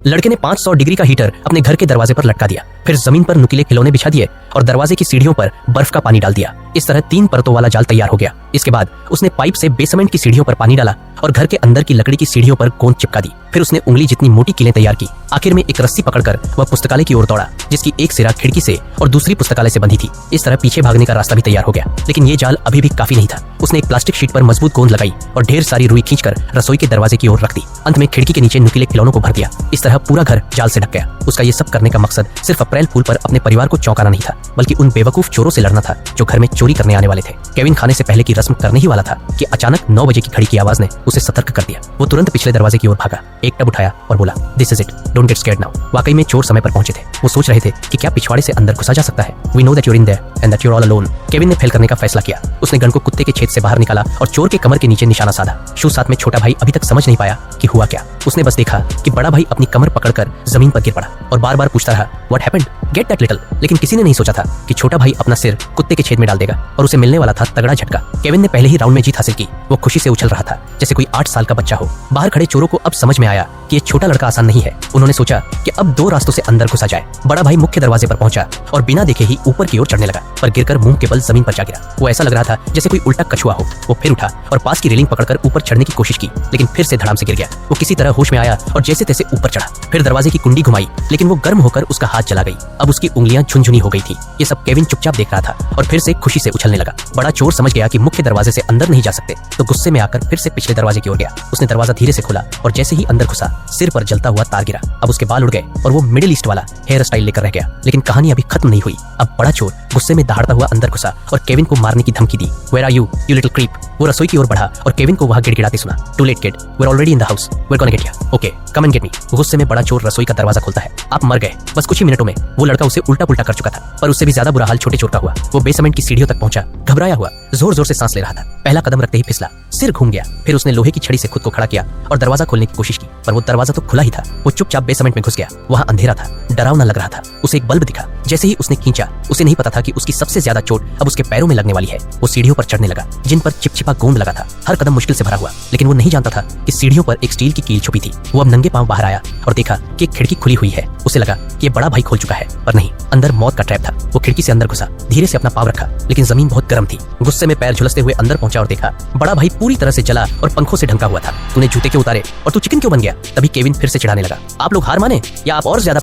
लड़के ने 500 डिग्री का हीटर अपने घर के दरवाजे पर लटका दिया, फिर जमीन पर नुकीले खिलौने बिछा दिए और दरवाजे की सीढ़ियों पर बर्फ का पानी डाल दिया। इस तरह 3 परतों वाला जाल तैयार हो गया। इसके बाद उसने पाइप से बेसमेंट की सीढ़ियों पर पानी डाला और घर के अंदर की लकड़ी की सीढ़ियों पर गोंद चिपका दी। फिर उसने उंगली जितनी मोटी कीलें तैयार की। आखिर में एक रस्सी पकड़कर वह पुस्तकालय की ओर दौड़ा, जिसकी एक सिरा खिड़की से और दूसरी पुस्तकालय से बंधी थी। इस तरह पीछे भागने का रास्ता भी तैयार हो गया, लेकिन ये जाल अभी भी काफी नहीं था। उसने एक प्लास्टिक शीट पर मजबूत गोंद लगाई और ढेर सारी रुई खींचकर रसोई के दरवाजे की ओर रख दी। अंत में खिड़की के नीचे नुकीले खिलौनों को भर दिया। इस तरह पूरा घर जाल से ढक गया। उसका ये सब करने का मकसद सिर्फ अप्रैल फूल पर अपने परिवार को चौंकाना नहीं था, बल्कि उन बेवकूफ चोरों से लड़ना था जो घर में चोरी करने आने वाले थे। केविन खाने से पहले की रस्म करने ही वाला था कि अचानक 9 बजे की घड़ी की आवाज ने उसे सतर्क कर दिया। वो तुरंत पिछले दरवाजे की ओर भागा, एक टब उठाया और बोला, this is it, don't get scared now. वाकई में चोर समय पर पहुंचे थे। वो सोच रहे थे कि क्या पिछवाड़े से अंदर घुसा जा सकता है। We know that you are in there and that you are all alone. Kevin ने फेल करने का फैसला किया। उसने गन को कुत्ते के छेद से बाहर निकाला और चोर के कमर के नीचे निशाना साधा। शू साथ में छोटा भाई अभी तक समझ नहीं पाया कि हुआ क्या। उसने बस देखा कि बड़ा भाई अपनी कमर पकड़कर जमीन पर गिर पड़ा और बार बार पूछता रहा, what happened, get that little. लेकिन किसी ने नहीं सोचा था कि छोटा भाई अपना सिर कुत्ते के छेद में डाल देगा और उसे मिलने वाला था तगड़ा झटका। केविन ने पहले ही राउंड में जीत हासिल की। वो खुशी से उछल रहा था जैसे कोई 8 साल का बच्चा हो। बाहर खड़े चोरों को अब समझ में आया कि ये छोटा लड़का आसान नहीं है। उन्होंने सोचा कि अब 2 रास्तों से अंदर घुसा जाए। बड़ा भाई मुख्य दरवाजे पर पहुंचा और बिना देखे ही ऊपर की ओर चढ़ने लगा, पर गिरकर मुंह के बल जमीन पर जा गिरा। वो ऐसा लग रहा था जैसे कोई उल्टा कछुआ हो। वो फिर उठा और पास की रेलिंग पकड़कर ऊपर चढ़ने की कोशिश की, लेकिन फिर से धड़ाम से गिर गया। वो किसी तरह होश में आया और जैसे तैसे ऊपर चढ़ा। फिर दरवाजे की कुंडी घुमाई, लेकिन वो गर्म होकर उसका हाथ जला गई। अब उसकी उंगलियां झुनझुनी हो गई थी। ये सब केविन चुपचाप देख रहा था और फिर से खुशी से उछलने लगा। बड़ा चोर समझ गया कि मुख्य दरवाजे से अंदर नहीं जा सकते, तो गुस्से में आकर फिर से पिछले दरवाजे की ओर गया। उसने दरवाजा धीरे से खोला और जैसे ही अंदर घुसा, सिर पर जलता हुआ तार गिरा। अब उसके बाल उड़ गए और वो मिडिल ईस्ट वाला हेयर स्टाइल लेकर रह गया। लेकिन कहानी अभी खत्म नहीं हुई। अब बड़ा चोर गुस्से में दहाड़ता हुआ अंदर घुसा और केविन को मारने की धमकी दी। Where are you little creep. वो रसोई की ओर बढ़ा और केविन को वहां गिड़गिड़ाते सुना, too late kid, we are already in the house, we are gonna get you, okay come and get me. गुस्से में बड़ा चोर रसोई का दरवाजा खोलता है। आप मर गए। बस कुछ ही मिनटों में वो लड़का उसे उल्टा पुल्टा कर चुका था, पर उससे भी ज्यादा बुरा हाल छोटे चोर का हुआ। वो बेसमेंट की सीढ़ियों तक पहुंचा, घबराया हुआ, जोर जोर से सांस ले रहा था। पहला कदम रखते ही फिसला, सिर घूम गया। फिर उसने लोहे की छड़ी से खुद को खड़ा किया और दरवाजा खोलने की कोशिश की, पर वो दरवाजा तो खुला ही था। वो चुपचाप बेसमेंट में घुस गया। वहां अंधेरा था, डरावना लग रहा था। उसे एक बल्ब दिखा। जैसे ही उसने खींचा, उसे नहीं पता था कि उसकी सबसे ज्यादा चोट अब उसके पैरों में लगने वाली है। वो सीढ़ियों पर चढ़ने लगा, जिन पर चिपचिपा गोंद लगा था। हर कदम मुश्किल से भरा हुआ, लेकिन वो नहीं जानता था कि सीढ़ियों पर एक स्टील की कील छुपी थी। वो अब नंगे पांव बाहर आया और देखा कि एक खिड़की खुली हुई है। उसे लगा कि ये बड़ा भाई खोल चुका है, पर नहीं, अंदर मौत का ट्रैप था। वो खिड़की से अंदर घुसा, धीरे से अपना पांव रखा, लेकिन जमीन बहुत गर्म थी। गुस्से में पैर झुलसते हुए अंदर पहुंचा और देखा बड़ा भाई पूरी तरह से जला और पंखों से ढंका हुआ था। तूने जूते क्यों उतारे और तू चिकन क्यों बन गया? तभी केविन फिर से चिढ़ाने लगा, आप लोग हार माने या आप और ज्यादा